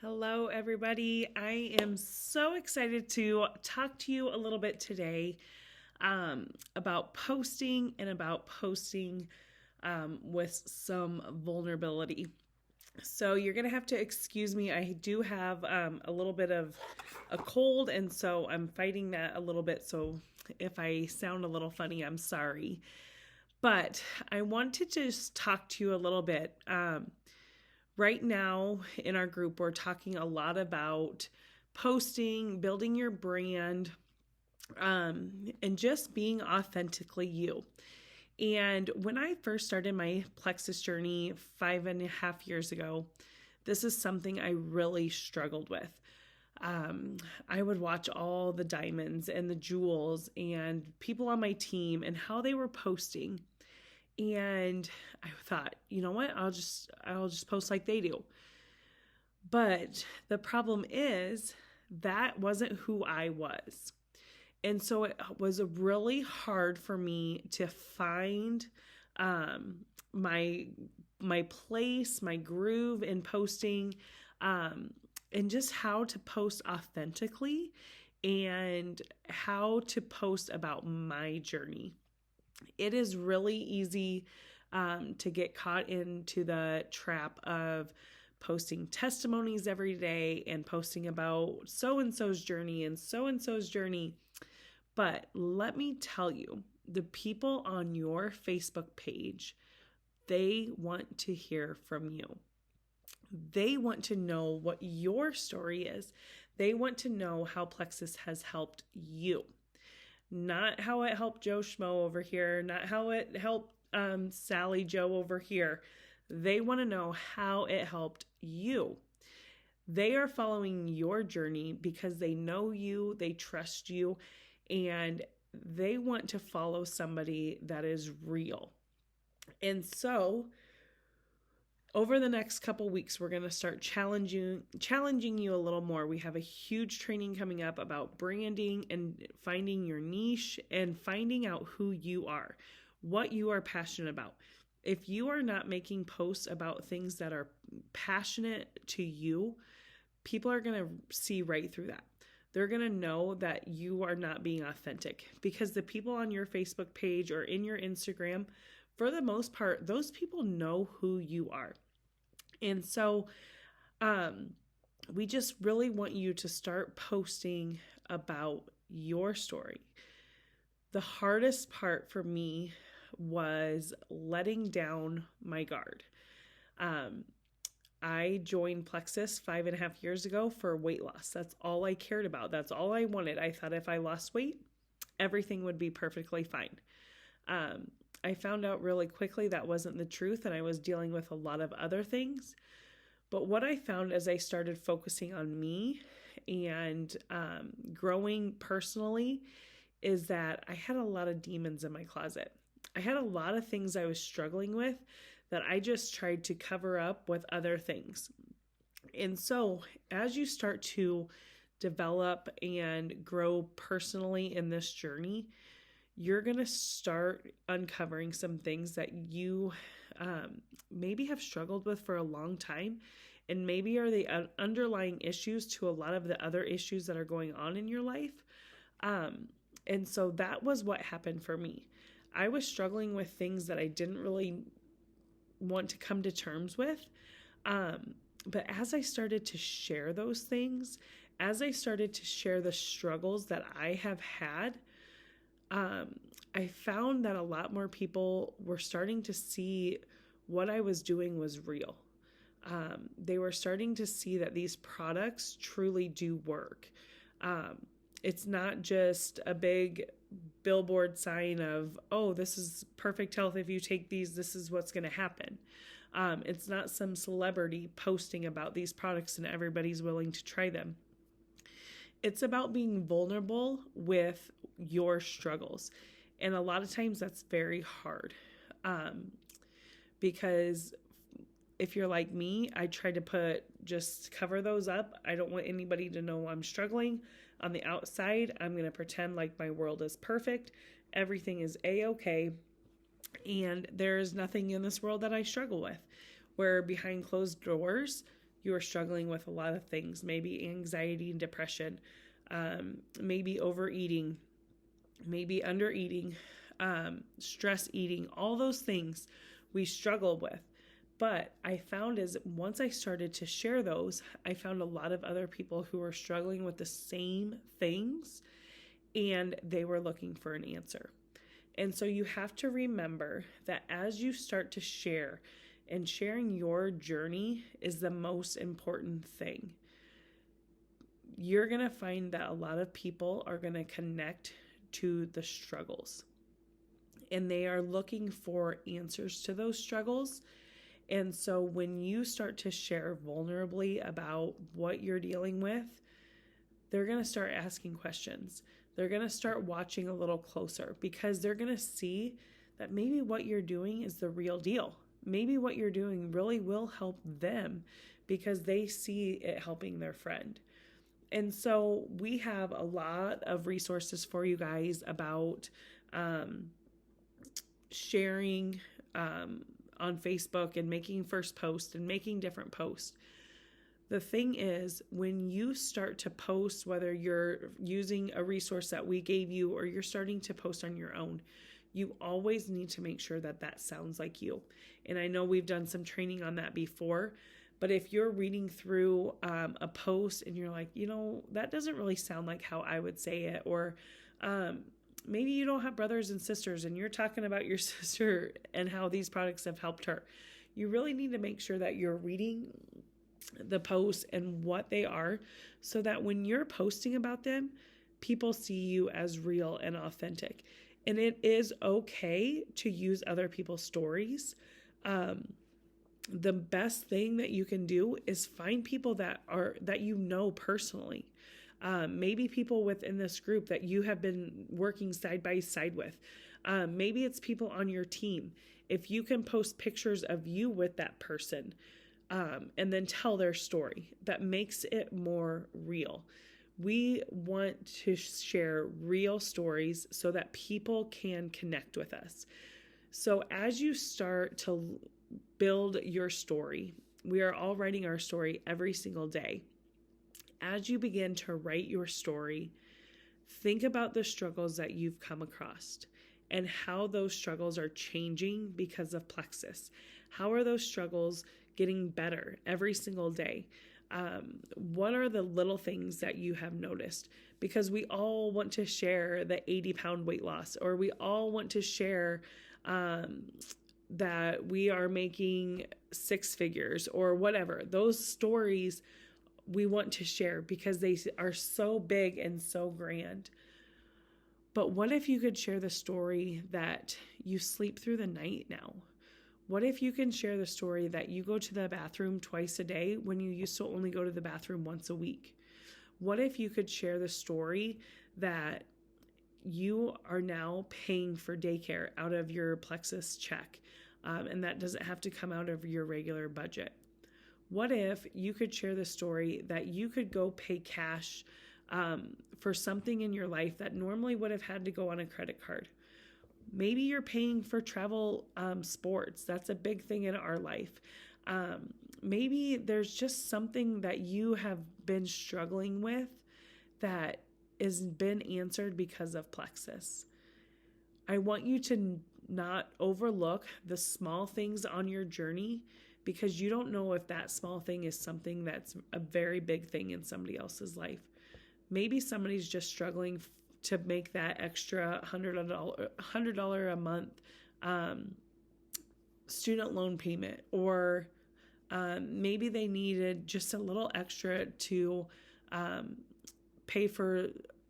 Hello, everybody. I am so excited to talk to you a little bit today about posting and about posting with some vulnerability. So, you're going to have to excuse me. I do have a little bit of a cold, and so I'm fighting that a little bit. So, if I sound a little funny, I'm sorry. But I want to just talk to you a little bit. Right now in our group, we're talking a lot about building your brand, and just being authentically you. And when I first started my Plexus journey 5.5 years ago, this is something I really struggled with. I would watch all the diamonds and the jewels and people on my team and how they were posting. And I thought, you know what? I'll just post like they do. But the problem is that wasn't who I was. And so it was really hard for me to find my place, my groove in posting, and just how to post authentically and how to post about my journey. It is really easy to get caught into the trap of posting testimonies every day and posting about so and so's journey and so and so's journey. But let me tell you, the people on your Facebook page, they want to hear from you. They want to know what your story is. They want to know how Plexus has helped you. Not how it helped Joe Schmo over here, not how it helped Sally Joe over here. They want to know how it helped you. They are following your journey because they know you, they trust you, and they want to follow somebody that is real. And so over the next couple weeks, we're going to start challenging you a little more. We have a huge training coming up about branding and finding your niche and finding out who you are, what you are passionate about. If you are not making posts about things that are passionate to you, people are going to see right through that. They're going to know that you are not being authentic, because the people on your Facebook page or in your Instagram, for the most part, those people know who you are. And so we just really want you to start posting about your story. The hardest part for me was letting down my guard. I joined Plexus 5.5 years ago for weight loss. That's all I cared about. That's all I wanted. I thought if I lost weight, everything would be perfectly fine. I found out really quickly that wasn't the truth, and I was dealing with a lot of other things. But what I found as I started focusing on me and growing personally is that I had a lot of demons in my closet. I had a lot of things I was struggling with that I just tried to cover up with other things. And so as you start to develop and grow personally in this journey, you're going to start uncovering some things that you maybe have struggled with for a long time, and maybe are the underlying issues to a lot of the other issues that are going on in your life. And so that was what happened for me. I was struggling with things that I didn't really want to come to terms with. But as I started to share those things, as I started to share the struggles that I have had, I found that a lot more people were starting to see what I was doing was real. They were starting to see that these products truly do work. It's not just a big billboard sign of, oh, this is perfect health. If you take these, this is what's going to happen. It's not some celebrity posting about these products and everybody's willing to try them. It's about being vulnerable with your struggles. And a lot of times that's very hard. Because if you're like me, I try to just cover those up. I don't want anybody to know I'm struggling. On the outside, I'm going to pretend like my world is perfect. Everything is A-okay. And there is nothing in this world that I struggle with. Where behind closed doors, you are struggling with a lot of things, maybe anxiety and depression, maybe overeating, maybe undereating, stress eating, all those things we struggle with. But I found is once I started to share those, I found a lot of other people who were struggling with the same things and they were looking for an answer. And so you have to remember that as you start to share, and sharing your journey is the most important thing, you're going to find that a lot of people are going to connect to the struggles. And they are looking for answers to those struggles. And so when you start to share vulnerably about what you're dealing with, they're going to start asking questions. They're going to start watching a little closer because they're going to see that maybe what you're doing is the real deal. Maybe what you're doing really will help them because they see it helping their friend. And so we have a lot of resources for you guys about sharing on Facebook and making first posts and making different posts. The thing is, when you start to post, whether you're using a resource that we gave you or you're starting to post on your own, you always need to make sure that that sounds like you. And I know we've done some training on that before, but if you're reading through a post and you're like, that doesn't really sound like how I would say it, or maybe you don't have brothers and sisters and you're talking about your sister and how these products have helped her, you really need to make sure that you're reading the posts and what they are so that when you're posting about them, people see you as real and authentic. And it is okay to use other people's stories. The best thing that you can do is find people that you know personally. Maybe people within this group that you have been working side by side with. Maybe it's people on your team. If you can post pictures of you with that person, and then tell their story, that makes it more real. We want to share real stories so that people can connect with us. So as you start to build your story, we are all writing our story every single day. As you begin to write your story, think about the struggles that you've come across and how those struggles are changing because of Plexus. How are those struggles getting better every single day? What are the little things that you have noticed? Because we all want to share the 80-pound weight loss, or we all want to share that we are making six figures or whatever. Those stories we want to share because they are so big and so grand. But what if you could share the story that you sleep through the night now? What if you can share the story that you go to the bathroom twice a day when you used to only go to the bathroom once a week? What if you could share the story that you are now paying for daycare out of your Plexus check, and that doesn't have to come out of your regular budget? What if you could share the story that you could go pay cash for something in your life that normally would have had to go on a credit card? Maybe you're paying for travel sports. That's a big thing in our life. Maybe there's just something that you have been struggling with that has been answered because of Plexus. I want you to not overlook the small things on your journey, because you don't know if that small thing is something that's a very big thing in somebody else's life. Maybe somebody's just struggling to make that extra $100 a month student loan payment, or maybe they needed just a little extra to pay for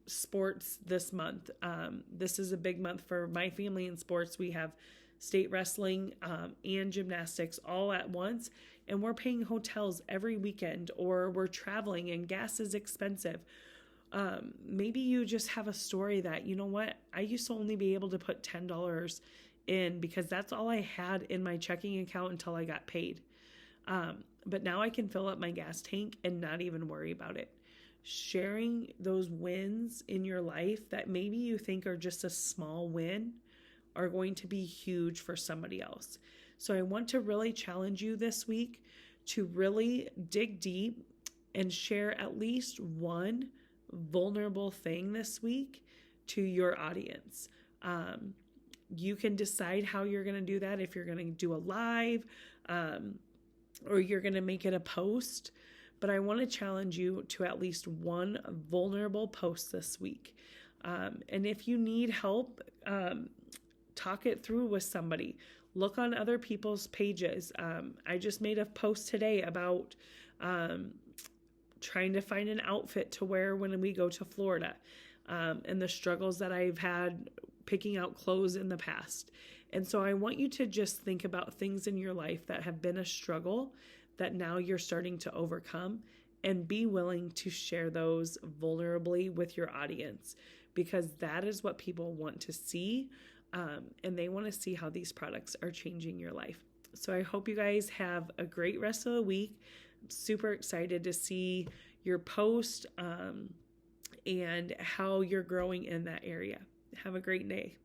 sports this month. This is a big month for my family in sports. We have state wrestling and gymnastics all at once, and we're paying hotels every weekend, or we're traveling and gas is expensive. Maybe you just have a story that, you know what, I used to only be able to put $10 in because that's all I had in my checking account until I got paid. But now I can fill up my gas tank and not even worry about it. Sharing those wins in your life that maybe you think are just a small win are going to be huge for somebody else. So I want to really challenge you this week to really dig deep and share at least one vulnerable thing this week to your audience. You can decide how you're going to do that, if you're going to do a live or you're going to make it a post. But I want to challenge you to at least one vulnerable post this week. And if you need help, talk it through with somebody. Look on other people's pages. I just made a post today about trying to find an outfit to wear when we go to Florida, and the struggles that I've had picking out clothes in the past. And so I want you to just think about things in your life that have been a struggle that now you're starting to overcome, and be willing to share those vulnerably with your audience, because that is what people want to see. And they want to see how these products are changing your life. So I hope you guys have a great rest of the week. I'm super excited to see your post and how you're growing in that area. Have a great day.